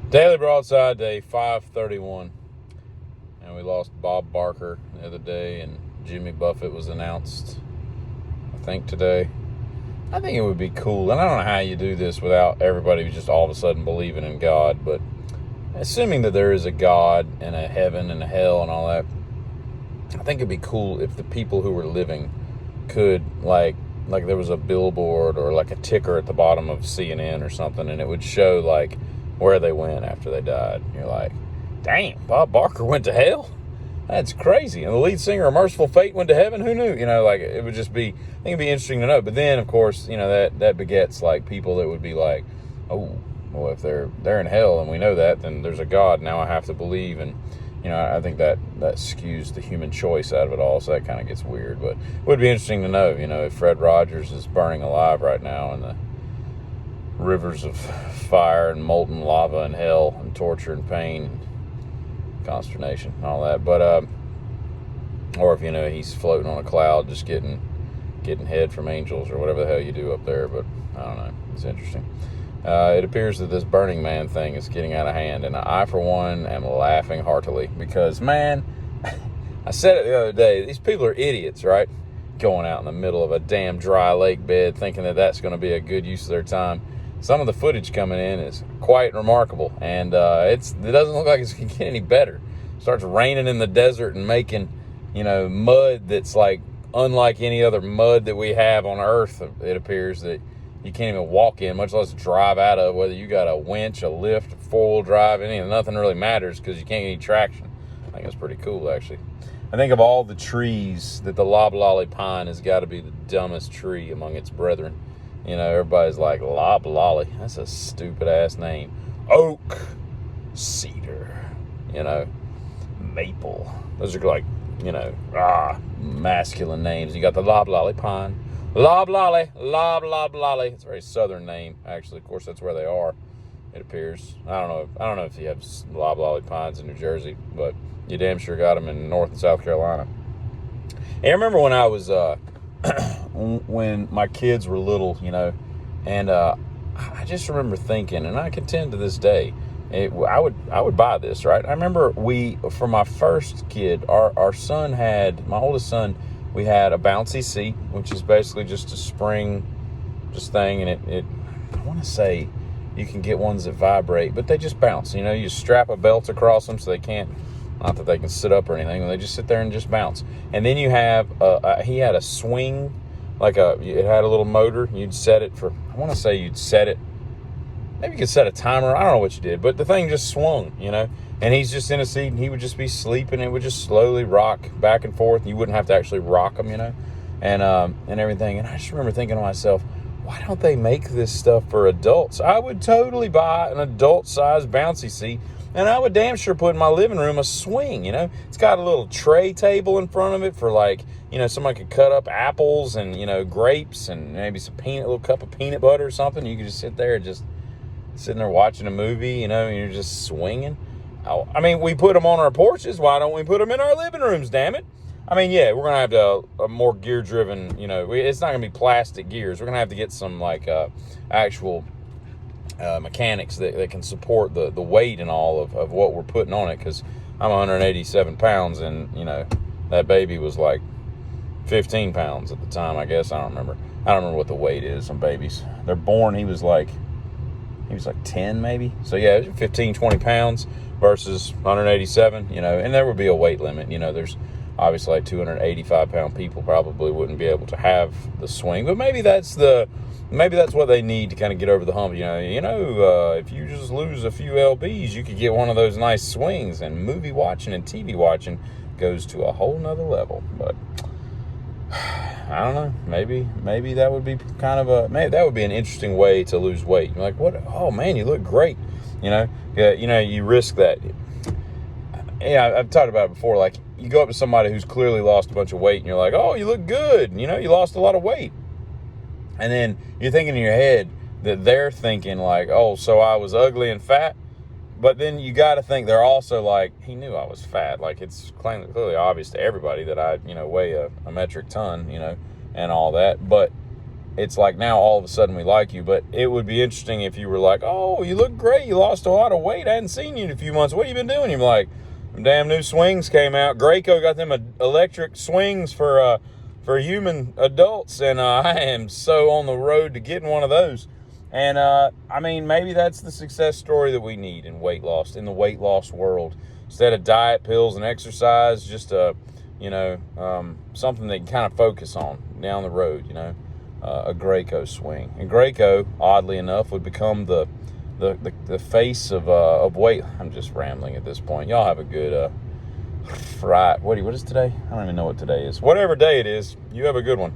Daily Broadside, day 531. And we lost Bob Barker the other day, and Jimmy Buffett was announced, I think, today. I think it would be cool, and I don't know how you do this without everybody just all of a sudden believing in God, but assuming that there is a God and a heaven and a hell and all that, I think it'd be cool if the people who were living could, like there was a billboard or like a ticker at the bottom of CNN or something, and it would show like where they went after they died. And you're like, damn, Bob Barker went to hell? That's crazy. And the lead singer of Merciful Fate went to heaven? Who knew? Like, it would just be, I think it'd be interesting to know. But then, of course, that begets like people that would be like, oh, well, if they're in hell and we know that, then there's a God. Now I have to believe. And I think that skews the human choice out of it all, so that kind of gets weird. But it would be interesting to know, if Fred Rogers is burning alive right now in the rivers of fire and molten lava and hell and torture and pain and consternation and all that. But or if he's floating on a cloud just getting head from angels or whatever the hell you do up there. But I don't know. It's interesting. It appears that this Burning Man thing is getting out of hand, and I, for one, am laughing heartily because, man, I said it the other day, these people are idiots, right? Going out in the middle of a damn dry lake bed thinking that that's going to be a good use of their time. Some of the footage coming in is quite remarkable, and it doesn't look like it's going to get any better. It starts raining in the desert and making, mud that's like unlike any other mud that we have on Earth. It appears that you can't even walk in, much less drive out of, whether you got a winch, a lift, a four-wheel drive, nothing really matters because you can't get any traction. I think that's pretty cool, actually. I think of all the trees that the loblolly pine has got to be the dumbest tree among its brethren. Everybody's like, loblolly, that's a stupid-ass name. Oak, cedar, maple. Those are like, masculine names. You got the loblolly pine. Loblolly. It's a very southern name, actually. Of course, that's where they are, it appears. I don't know if you have loblolly pines in New Jersey, but you damn sure got them in North and South Carolina. And I remember when I was, when my kids were little, and I just remember thinking, and I contend to this day, I would buy this, right? I remember for my first kid, our son had, my oldest son, we had a bouncy seat, which is basically just a spring thing, and it I want to say you can get ones that vibrate, but they just bounce. You strap a belt across them so they can't, not that they can sit up or anything, they just sit there and just bounce. And then you have, he had a swing, it had a little motor. You'd set it for, I want to say you'd set it, maybe you could set a timer, I don't know what you did, but the thing just swung, and he's just in a seat, and he would just be sleeping. It would just slowly rock back and forth. You wouldn't have to actually rock him, and everything. And I just remember thinking to myself, why don't they make this stuff for adults? I would totally buy an adult-sized bouncy seat, and I would damn sure put in my living room a swing, It's got a little tray table in front of it for somebody could cut up apples and, grapes and maybe a little cup of peanut butter or something. You could just sit there and just sitting there watching a movie, and you're just swinging. I mean, we put them on our porches. Why don't we put them in our living rooms, damn it? I mean, yeah, we're going to have a more gear-driven, it's not going to be plastic gears. We're going to have to get some, actual mechanics that can support the weight and all of what we're putting on it, because I'm 187 pounds, and, that baby was 15 pounds at the time, I guess. I don't remember what the weight is on babies. They're born, he was 10 maybe. So, yeah, 15, 20 pounds versus 187, and there would be a weight limit. There's obviously 285-pound people probably wouldn't be able to have the swing, but maybe that's what they need to kind of get over the hump. If you just lose a few lbs, you could get one of those nice swings, and movie watching and TV watching goes to a whole nother level. But I don't know. Maybe that would be that would be an interesting way to lose weight. You're like, what? Oh man, you look great. You risk that. Yeah, I've talked about it before. You go up to somebody who's clearly lost a bunch of weight, and you're like, oh, you look good. You lost a lot of weight. And then you're thinking in your head that they're thinking oh, so I was ugly and fat. But then you got to think they're also he knew I was fat. It's clearly obvious to everybody that I, weigh a metric ton, and all that. But it's like now all of a sudden we like you. But it would be interesting if you were like, oh, you look great. You lost a lot of weight. I hadn't seen you in a few months. What have you been doing? You're like, damn new swings came out. Graco got them electric swings for human adults. And I am so on the road to getting one of those. And, I mean, maybe that's the success story that we need in weight loss, in the weight loss world. Instead of diet, pills, and exercise, just, something they can kind of focus on down the road, a Graco swing. And Graco, oddly enough, would become the face of weight. I'm just rambling at this point. Y'all have a good Friday. What is today? I don't even know what today is. Whatever day it is, you have a good one.